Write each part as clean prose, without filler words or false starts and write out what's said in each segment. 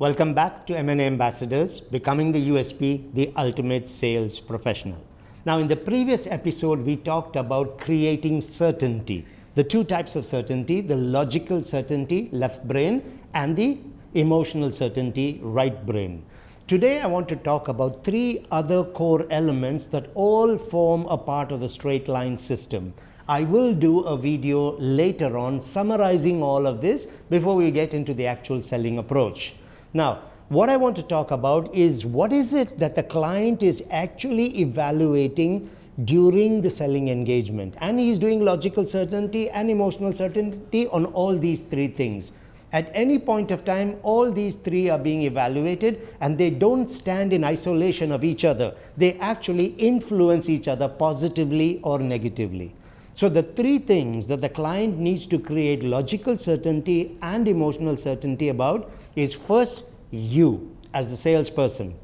Welcome back to MNA Ambassadors, Becoming the USP, the Ultimate Sales Professional. Now, in the previous episode, we talked about creating certainty. The two types of certainty, the logical certainty, left brain, and the emotional certainty, right brain. Today, I want to talk about three other core elements that all form a part of the straight line system. I will do a video later on summarizing all of this before we get into the actual selling approach. Now, what I want to talk about is what is it that the client is actually evaluating during the selling engagement. And he's doing logical certainty and emotional certainty on all these three things. At any point of time, all these three are being evaluated and they don't stand in isolation of each other. They actually influence each other positively or negatively. So the three things that the client needs to create logical certainty and emotional certainty about is first, you as the salesperson.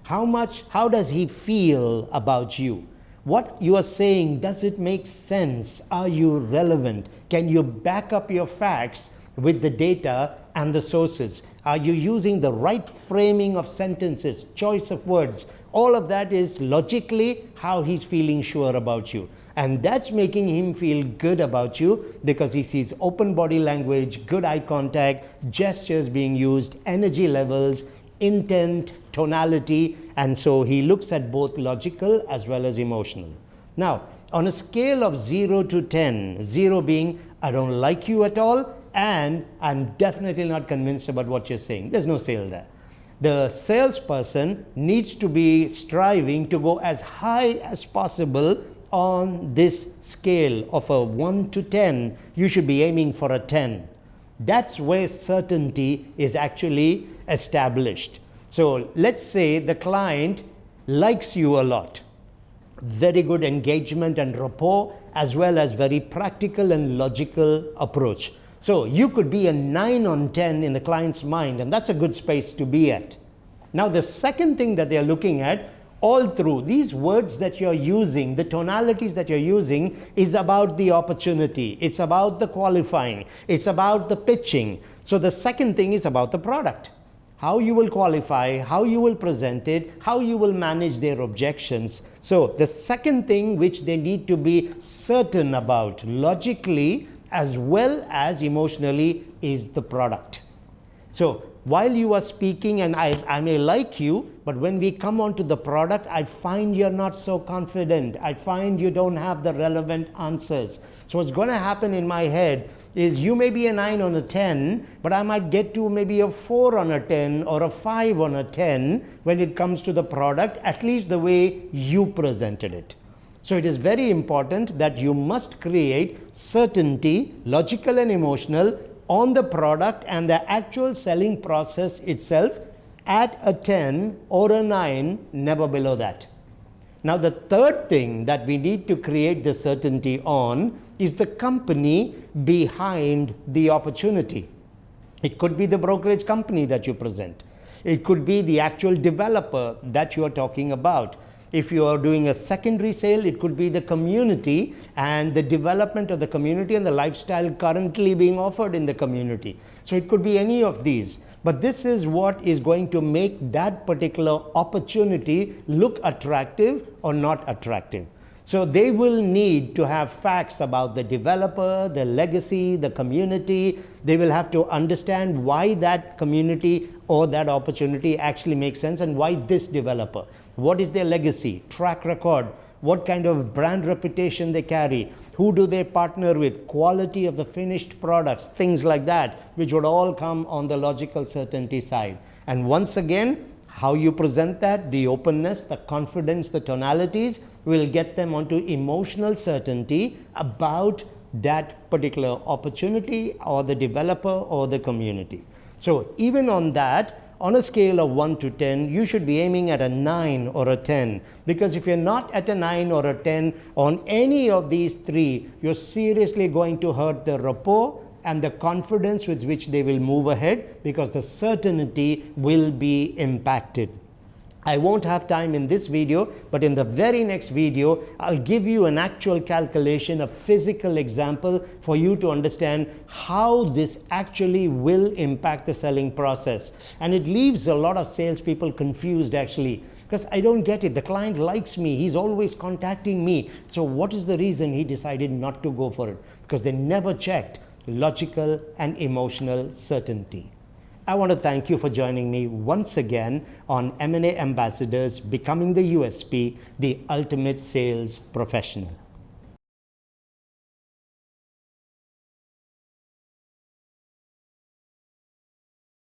How does he feel about you? What you are saying, does it make sense? Are you relevant? Can you back up your facts with the data and the sources? Are you using the right framing of sentences, choice of words? All of that is logically how he's feeling sure about you. And that's making him feel good about you because he sees open body language, good eye contact, gestures being used, energy levels, intent, tonality, and so he looks at both logical as well as emotional. Now, on a scale of 0 to 10, 0 being I don't like you at all, and I'm definitely not convinced about what you're saying. There's no sale there. The salesperson needs to be striving to go as high as possible on this scale of a 1 to 10. You should be aiming for a 10. That's where certainty is actually established. So let's say the client likes you a lot. Very good engagement and rapport, as well as very practical and logical approach. So you could be a 9 on 10 in the client's mind, and that's a good space to be at. Now, the second thing that they're looking at, all through these words that you're using, the tonalities that you're using, is about the opportunity. It's about the qualifying. It's about the pitching. So the second thing is about the product. How you will qualify, how you will present it, how you will manage their objections. So the second thing which they need to be certain about logically as well as emotionally is the product. So while you are speaking and I may like you, but when we come on to the product, I find you're not so confident. I find you don't have the relevant answers. So what's going to happen in my head is you may be a 9 on a 10, but I might get to maybe a 4 on a 10 or a 5 on a 10 when it comes to the product, at least the way you presented it. So it is very important that you must create certainty, logical and emotional, on the product and the actual selling process itself at a 10 or a 9, never below that. Now, the third thing that we need to create the certainty on is the company behind the opportunity. It could be the brokerage company that you present. It could be the actual developer that you are talking about. If you are doing a secondary sale, it could be the community and the development of the community and the lifestyle currently being offered in the community. So it could be any of these. But this is what is going to make that particular opportunity look attractive or not attractive. So they will need to have facts about the developer, the legacy, the community. They will have to understand why that community or that opportunity actually makes sense and why this developer. What is their legacy, track record, what kind of brand reputation they carry, who do they partner with, quality of the finished products, things like that, which would all come on the logical certainty side. And once again, how you present that, the openness, the confidence, the tonalities will get them onto emotional certainty about that particular opportunity or the developer or the community. So even on that, on a scale of 1 to 10, you should be aiming at a 9 or a 10. Because if you're not at a 9 or a 10 on any of these three, you're seriously going to hurt the rapport and the confidence with which they will move ahead, because the certainty will be impacted. I won't have time in this video, but in the very next video, I'll give you an actual calculation, a physical example for you to understand how this actually will impact the selling process. And it leaves a lot of salespeople confused actually, because I don't get it. The client likes me. He's always contacting me. So what is the reason he decided not to go for it? Because they never checked logical and emotional certainty. I want to thank you for joining me once again on M&A Ambassadors Becoming the USP, the Ultimate Sales Professional.